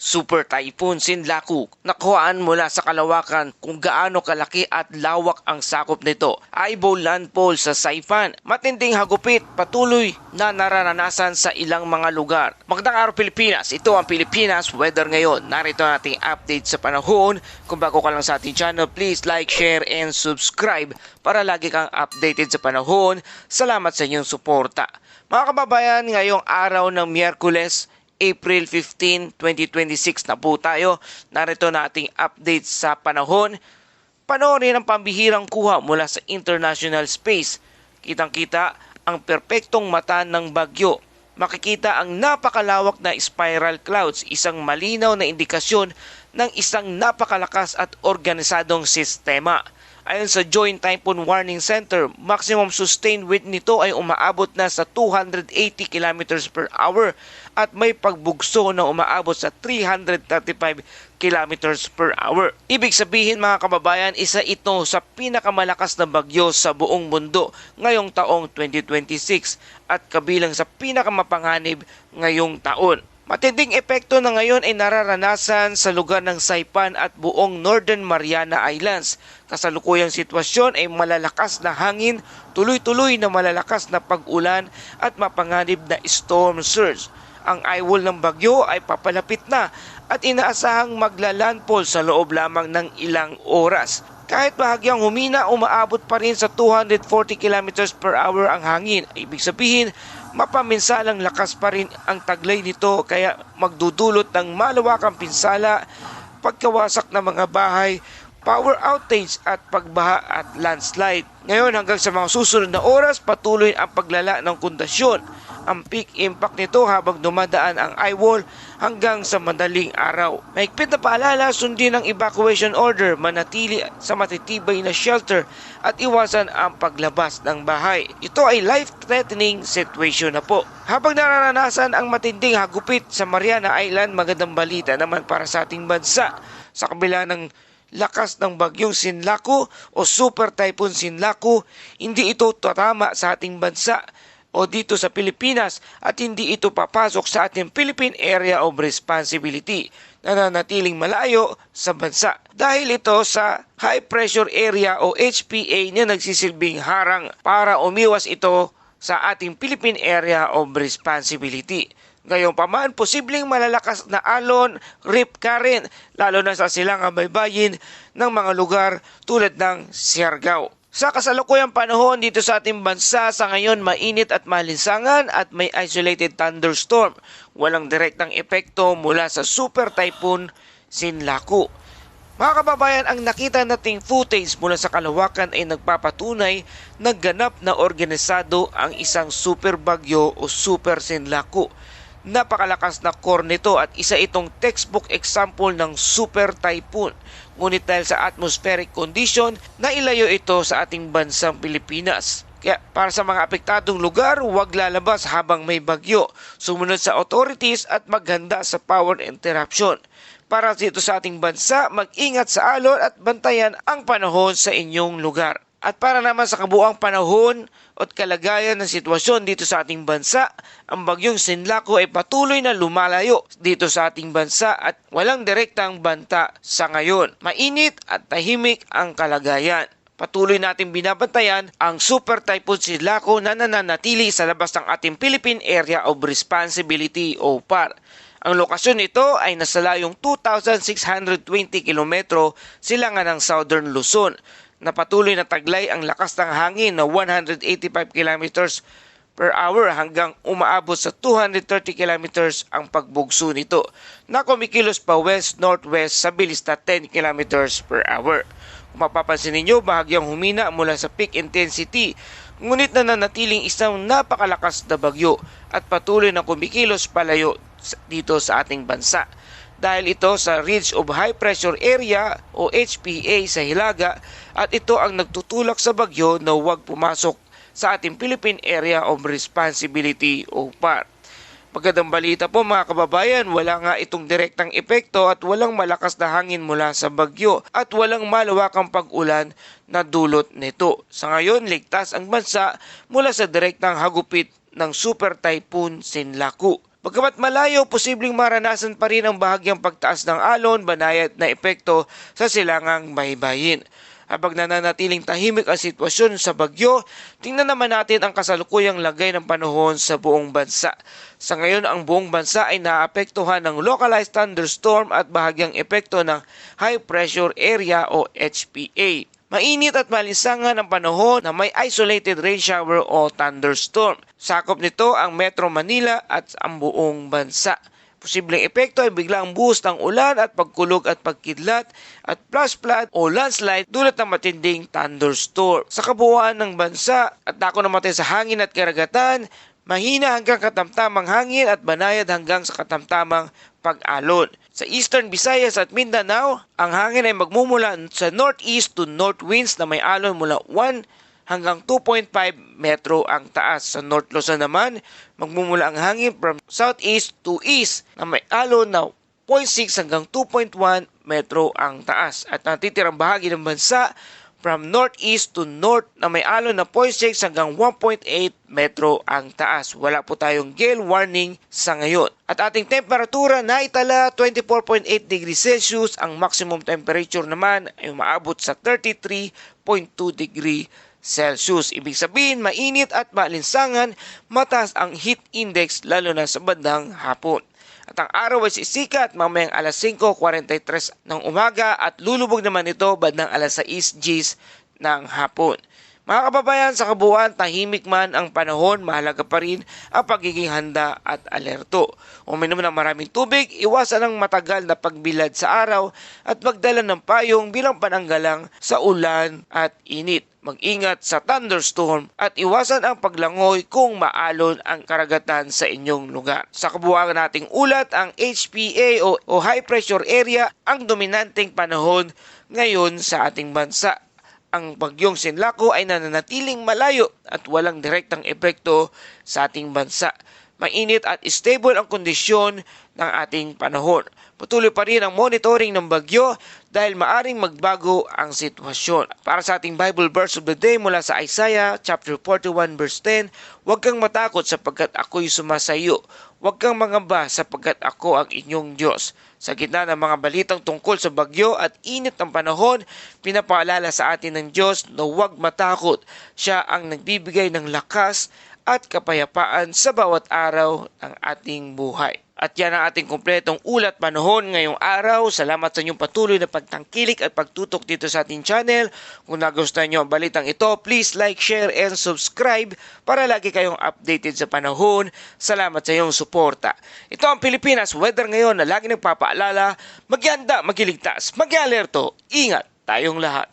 Super Typhoon Sinlaku. Nakuhaan mula sa kalawakan kung gaano kalaki at lawak ang sakop nito. Eyeball landfall sa Saipan. Matinding hagupit patuloy na nararanasan sa ilang mga lugar. Magandang araw Pilipinas. Ito ang Pilipinas Weather ngayon. Narito ang ating update sa panahon. Kung bago ka lang sa ating channel, please like, share, and subscribe para lagi kang updated sa panahon. Salamat sa inyong suporta. Mga kababayan, ngayong araw ng Miyerkules, April 15, 2026 na po tayo. Narito na ating update sa panahon. Panoorin ang pambihirang kuha mula sa international space. Kitang-kita ang perpektong mata ng bagyo. Makikita ang napakalawak na spiral clouds, isang malinaw na indikasyon ng isang napakalakas at organisadong sistema. Ayon sa Joint Typhoon Warning Center, maximum sustained wind nito ay umaabot na sa 280 km per hour at may pagbugso na umaabot sa 335 km per hour. Ibig sabihin mga kababayan, isa ito sa pinakamalakas na bagyo sa buong mundo ngayong taong 2026 at kabilang sa pinakamapanganib ngayong taon. Matinding epekto na ngayon ay nararanasan sa lugar ng Saipan at buong Northern Mariana Islands. Kasalukuyang sitwasyon ay malalakas na hangin, tuloy-tuloy na malalakas na pag-ulan at mapanganib na storm surge. Ang eyewall ng bagyo ay papalapit na at inaasahang maglalandfall sa loob lamang ng ilang oras. Kahit bahagyang humina, umaabot pa rin sa 240 km per hour ang hangin. Ibig sabihin, mapaminsalang lakas pa rin ang taglay nito kaya magdudulot ng malawakang pinsala, pagkawasak ng mga bahay, power outage at pagbaha at landslide. Ngayon hanggang sa mga susunod na oras, patuloy ang paglala ng kondisyon. Ang peak impact nito habang dumadaan ang eyewall hanggang sa madaling araw. Mahigpit na paalala, sundin ang evacuation order, manatili sa matitibay na shelter at iwasan ang paglabas ng bahay. Ito ay life-threatening situation na po. Habang nararanasan ang matinding hagupit sa Mariana Island, magandang balita naman para sa ating bansa. Sa kabila ng lakas ng bagyong Sinlaku o Super Typhoon Sinlaku, hindi ito tatama sa ating bansa o dito sa Pilipinas at hindi ito papasok sa ating Philippine Area of Responsibility na nanatiling malayo sa bansa. Dahil ito sa High Pressure Area o HPA na nagsisilbing harang para umiwas ito sa ating Philippine Area of Responsibility. Gayunpaman, posibleng malalakas na alon, rip current, lalo na sa silangang baybayin ng mga lugar tulad ng Siargao. Sa kasalukuyang panahon dito sa ating bansa, sa ngayon mainit at malinsangan at may isolated thunderstorm. Walang direktang epekto mula sa Super Typhoon Sinlaku. Mga kababayan, ang nakita nating footage mula sa kalawakan ay nagpapatunay na ganap na organisado ang isang super bagyo o Super Sinlaku. Napakalakas na core nito at isa itong textbook example ng super typhoon. Ngunit dahil sa atmospheric condition, nailayo ito sa ating bansang Pilipinas. Kaya para sa mga apektadong lugar, huwag lalabas habang may bagyo. Sumunod sa authorities at maghanda sa power interruption. Para dito sa ating bansa, mag-ingat sa alon at bantayan ang panahon sa inyong lugar. At para naman sa kabuang panahon at kalagayan ng sitwasyon dito sa ating bansa, ang bagyong Sinlaku ay patuloy na lumalayo dito sa ating bansa at walang direktang banta sa ngayon. Mainit at tahimik ang kalagayan. Patuloy natin binabantayan ang Super Typhoon Sinlaku na nananatili sa labas ng ating Philippine Area of Responsibility o PAR. Ang lokasyon nito ay nasa layong 2,620 kilometro silangan ng Southern Luzon, na patuloy na taglay ang lakas ng hangin na 185 km per hour hanggang umaabot sa 230 km ang pagbugso nito na kumikilos pa west-northwest sa bilis na 10 km per hour. Kung mapapansin ninyo, bahagyang humina mula sa peak intensity, ngunit nananatiling isang napakalakas na bagyo at patuloy na kumikilos palayo dito sa ating bansa. Dahil ito sa Ridge of High Pressure Area o HPA sa Hilaga at ito ang nagtutulak sa bagyo na huwag pumasok sa ating Philippine Area of Responsibility o PAR. Magandang balita po mga kababayan, wala nga itong direktang epekto at walang malakas na hangin mula sa bagyo at walang malawakang pag-ulan na dulot nito. Sa ngayon, ligtas ang bansa mula sa direktang hagupit ng Super Typhoon Sinlaku. Bagamat malayo, posibleng maranasan pa rin ang bahagyang pagtaas ng alon, banayad na epekto sa silangang baybayin. Habang nananatiling tahimik ang sitwasyon sa bagyo, tingnan naman natin ang kasalukuyang lagay ng panahon sa buong bansa. Sa ngayon, ang buong bansa ay naapektuhan ng localized thunderstorm at bahagyang epekto ng high pressure area o HPA. Mainit at malinsangan ang panahon na may isolated rain shower o thunderstorm. Sakop nito ang Metro Manila at ang buong bansa. Posibleng epekto ay biglang boost ng ulan at pagkulog at pagkidlat at flash flood o landslide dulot ng matinding thunderstorm. Sa kabuuan ng bansa at dako namatay sa hangin at karagatan, mahina hanggang katamtamang hangin at banayad hanggang sa katamtamang pag-alon. Sa Eastern Visayas at Mindanao, ang hangin ay magmumula sa northeast to north winds na may alon mula 1 hanggang 2.5 metro ang taas. Sa North Luzon naman, magmumula ang hangin from southeast to east na may alon na 0.6 hanggang 2.1 metro ang taas. At natitirang bahagi ng bansa from northeast to north na may alon na 0.6 hanggang 1.8 metro ang taas. Wala po tayong gale warning sa ngayon. At ating temperatura na itala 24.8 degrees Celsius. Ang maximum temperature naman ay umaabot sa 33.2 degrees Celsius. Ibig sabihin, mainit at maalinsangan, mataas ang heat index lalo na sa bandang hapon. At ang araw ay sisikat mamayang alas 5:43 ng umaga at lulubog naman ito bandang alas 6 Gs ng hapon. Mga kababayan, sa kabuuan, tahimik man ang panahon, mahalaga pa rin ang pagiging handa at alerto. Uminom ng maraming tubig, iwasan ang matagal na pagbilad sa araw at magdala ng payong bilang pananggalang sa ulan at init. Mag-ingat sa thunderstorm at iwasan ang paglangoy kung maalon ang karagatan sa inyong lugar. Sa kabuuan nating ulat, ang HPA o high pressure area ang dominanteng panahon ngayon sa ating bansa. Ang bagyong Sinlaku ay nananatiling malayo at walang direktang epekto sa ating bansa. Mainit at stable ang kondisyon ng ating panahon. Patuloy pa rin ang monitoring ng bagyo dahil maaring magbago ang sitwasyon. Para sa ating Bible verse of the day mula sa Isaiah chapter 41 verse 10, huwag kang matakot sapagkat ako'y sumasayo. Huwag kang mangamba sapagkat ako ang inyong Diyos. Sa gitna ng mga balitang tungkol sa bagyo at init ng panahon, pinapaalala sa atin ng Diyos na huwag matakot. Siya ang nagbibigay ng lakas at kapayapaan sa bawat araw ng ating buhay. At yan ang ating kumpletong ulat panahon ngayong araw. Salamat sa inyong patuloy na pagtangkilik at pagtutok dito sa ating channel. Kung nagustuhan nyo ang balitang ito, please like, share, and subscribe para lagi kayong updated sa panahon. Salamat sa iyong suporta. Ito ang Pilipinas Weather ngayon na lagi nagpapaalala, magyanda, magiligtas, mag-alerto, ingat tayong lahat.